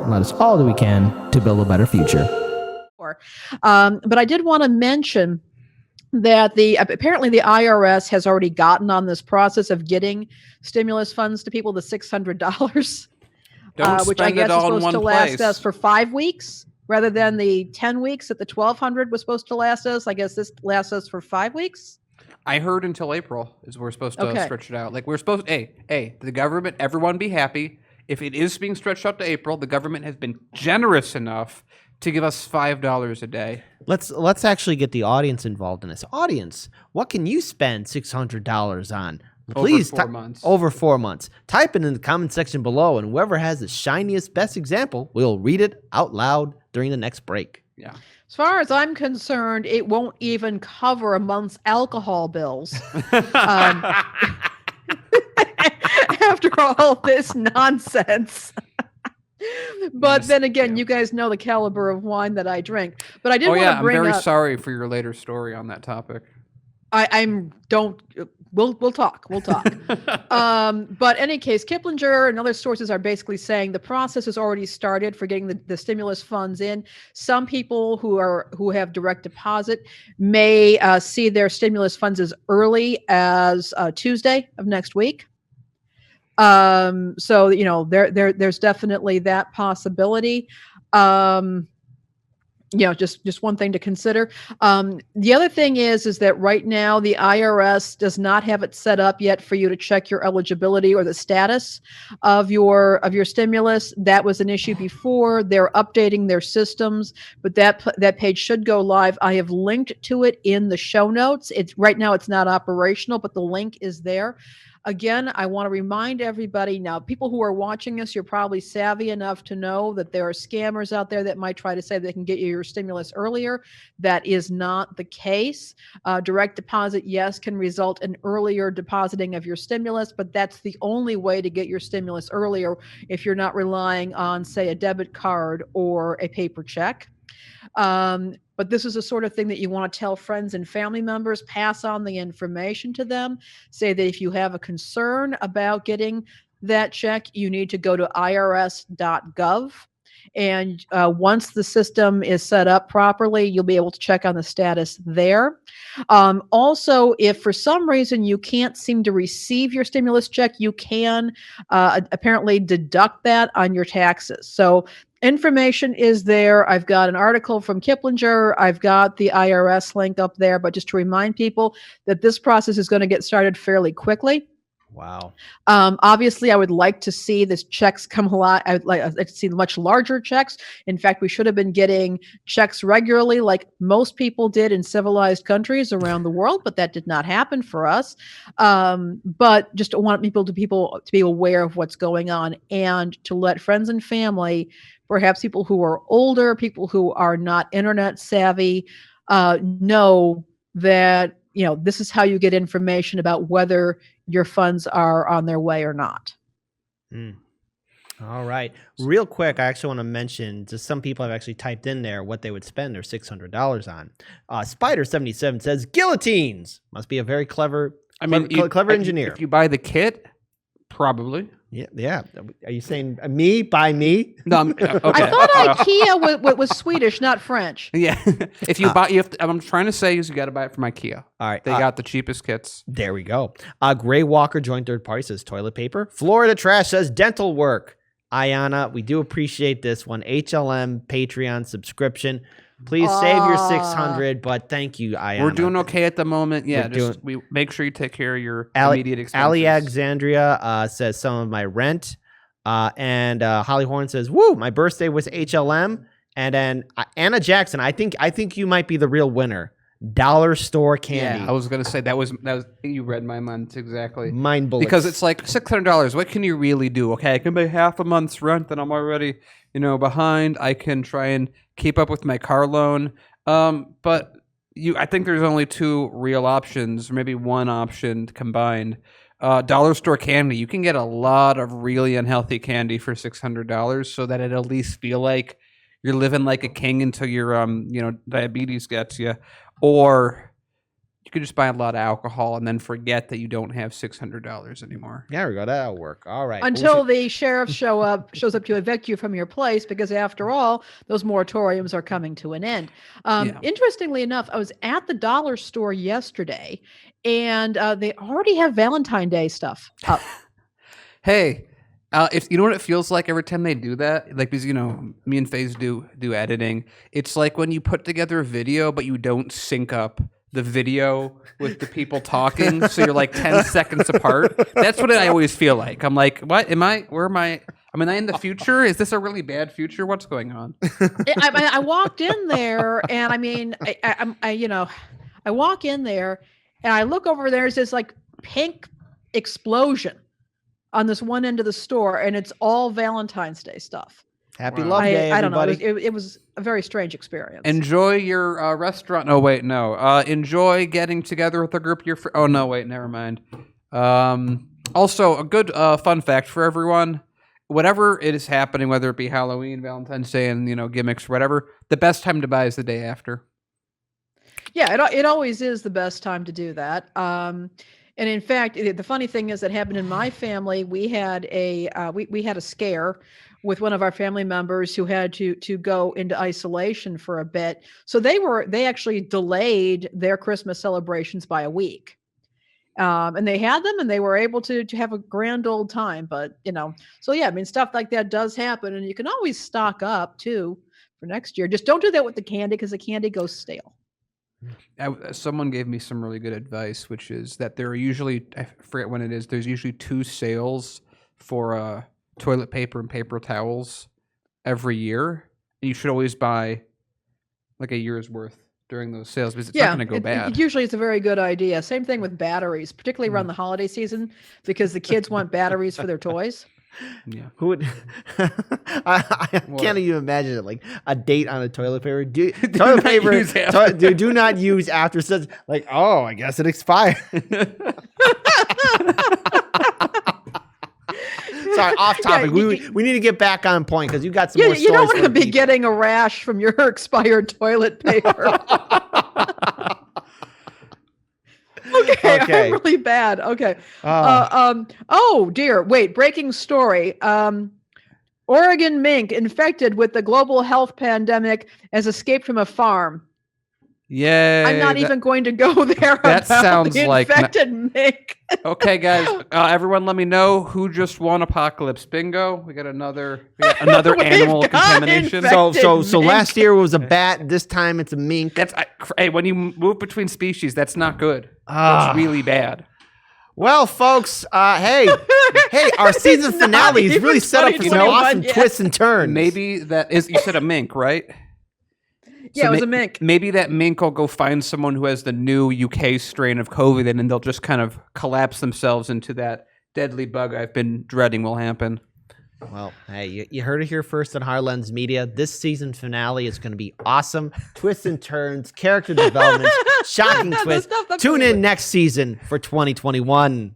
and let us all do we can to build a better future. But I did want to mention that apparently the IRS has already gotten on this process of getting stimulus funds to people, the $600, which I guess is supposed to last us for 5 weeks rather than the 10 weeks that the $1,200 was supposed to last us. I guess this lasts us for 5 weeks. I heard until April is we're supposed to stretch it out. Like we're supposed. Hey, the government, everyone, be happy. If it is being stretched out to April, the government has been generous enough to give us $5 a day. Let's actually get the audience involved in this. Audience, what can you spend $600 on? Please, over 4 months. Type it in the comment section below, and whoever has the shiniest, best example, we'll read it out loud during the next break. Yeah. As far as I'm concerned, it won't even cover a month's alcohol bills. After all this nonsense. But then again, you guys know the caliber of wine that I drink. But I did want to bring up. I'm very sorry for your later story on that topic. We'll talk. But any case, Kiplinger and other sources are basically saying the process has already started for getting the stimulus funds in. Some people who have direct deposit may see their stimulus funds as early as Tuesday of next week. So there's definitely that possibility. Just one thing to consider. The other thing is that right now the IRS does not have it set up yet for you to check your eligibility or the status of your stimulus. That was an issue before. They're updating their systems, but that page should go live. I have linked to it in the show notes. Right now it's not operational, but the link is there. Again, I want to remind everybody now, people who are watching us, you're probably savvy enough to know that there are scammers out there that might try to say they can get you your stimulus earlier. That is not the case. Direct deposit, yes, can result in earlier depositing of your stimulus, but that's the only way to get your stimulus earlier if you're not relying on, say, a debit card or a paper check. But this is the sort of thing that you want to tell friends and family members, pass on the information to them, say that if you have a concern about getting that check, you need to go to irs.gov. And once the system is set up properly, you'll be able to check on the status there. Also, if for some reason you can't seem to receive your stimulus check, you can apparently deduct that on your taxes. So information is there. I've got an article from Kiplinger. I've got the IRS link up there. But just to remind people that this process is going to get started fairly quickly. Wow. Obviously, I would like to see this checks come a lot. I'd like to see much larger checks. In fact, we should have been getting checks regularly like most people did in civilized countries around the world, but that did not happen for us. But just want people to be aware of what's going on and to let friends and family, perhaps people who are older, people who are not internet savvy, know that this is how you get information about whether your funds are on their way or not. All right. Real quick, I actually want to mention, just some people have actually typed in there what they would spend their $600 on. Spider77 says guillotines. Must be a very clever, clever engineer. If you buy the kit, probably. Yeah. Are you saying me by me? No, okay. I thought IKEA was Swedish, not French. Yeah. If you buy, I'm trying to say is you got to buy it from IKEA. All right. They got the cheapest kits. There we go. Gray Walker joined third party says toilet paper. Florida Trash says dental work. Ayana, we do appreciate this one. HLM Patreon subscription. Please save your $600, but thank you, Ayana. We're doing okay at the moment. Yeah, we make sure you take care of your immediate expenses. Ali Alexandria says some of my rent. And Holly Horn says, woo, my birthday was HLM. And then Anna Jackson, I think you might be the real winner. Dollar store candy. Yeah, I was gonna say that was you read my mind exactly. Mind bullets. Because it's like $600. What can you really do? Okay, I can pay half a month's rent, and I'm already behind. I can try and keep up with my car loan. But I think there's only two real options, or maybe one option combined. Dollar store candy. You can get a lot of really unhealthy candy for $600, so that it at least feel like you're living like a king until your diabetes gets you. Or could just buy a lot of alcohol and then forget that you don't have $600 anymore. There we go. That'll work. All right. Until the sheriff shows up to evict you from your place, because after all, those moratoriums are coming to an end. Interestingly enough, I was at the dollar store yesterday, and they already have Valentine's Day stuff up. Hey, if you know what it feels like every time they do that, like, because me and FaZe do editing. It's like when you put together a video but you don't sync up the video with the people talking, so you're like 10 seconds apart. That's what I always feel like. I'm like, what am I? Where am I? Am I in the future? Is this a really bad future? What's going on? I walked in there, and I mean, I walk in there, and I look over there. There's this like pink explosion on this one end of the store, and it's all Valentine's Day stuff. Happy Love Day, I don't know. everybody. It was a very strange experience. Enjoy your restaurant. Oh, wait, no. Enjoy getting together with a group of your friends. Oh, no, wait, never mind. Also, a good fun fact for everyone. Whatever it is happening, whether it be Halloween, Valentine's Day, and, gimmicks, whatever, the best time to buy is the day after. Yeah, it always is the best time to do that. And in fact, the funny thing is that happened in my family. We had we had a scare with one of our family members who had to go into isolation for a bit. So they actually delayed their Christmas celebrations by a week. And they had them, and they were able to have a grand old time. But, so yeah, I mean, stuff like that does happen, and you can always stock up too for next year. Just don't do that with the candy, because the candy goes stale. Someone gave me some really good advice, which is that there are usually, I forget when it is, there's usually 2 sales for toilet paper and paper towels every year. And you should always buy like a year's worth during those sales, because it's not going to go bad. Usually it's a very good idea. Same thing with batteries, particularly around the holiday season, because the kids want batteries for their toys. Yeah. Who would? I can't even imagine it. Like a date on a toilet paper. Toilet paper. Do not use after such. Like, oh, I guess it expired. Sorry, off topic. Yeah, we need to get back on point, because you got some more stories. You don't want to be getting a rash from your expired toilet paper. Okay. I'm really bad. Okay. Oh dear. Wait. Breaking story. Oregon mink infected with the global health pandemic has escaped from a farm. Yay! I'm not even going to go there. That sounds the like infected mink. Okay, guys. Everyone, let me know who just won Apocalypse Bingo. We got another animal contamination. So last year was a bat. This time it's a mink. Hey, when you move between species, that's not good. That's really bad. Well, folks, hey, our season finale is really set up for some awesome twists and turns. Maybe that is. You said a mink, right? Yeah, it was a mink. Maybe that mink will go find someone who has the new UK strain of COVID, and they'll just kind of collapse themselves into that deadly bug I've been dreading will happen. Well, hey, you heard it here first on Harlens Media. This season finale is going to be awesome. Twists and turns, character development, shocking twists. Tune in next season for 2021.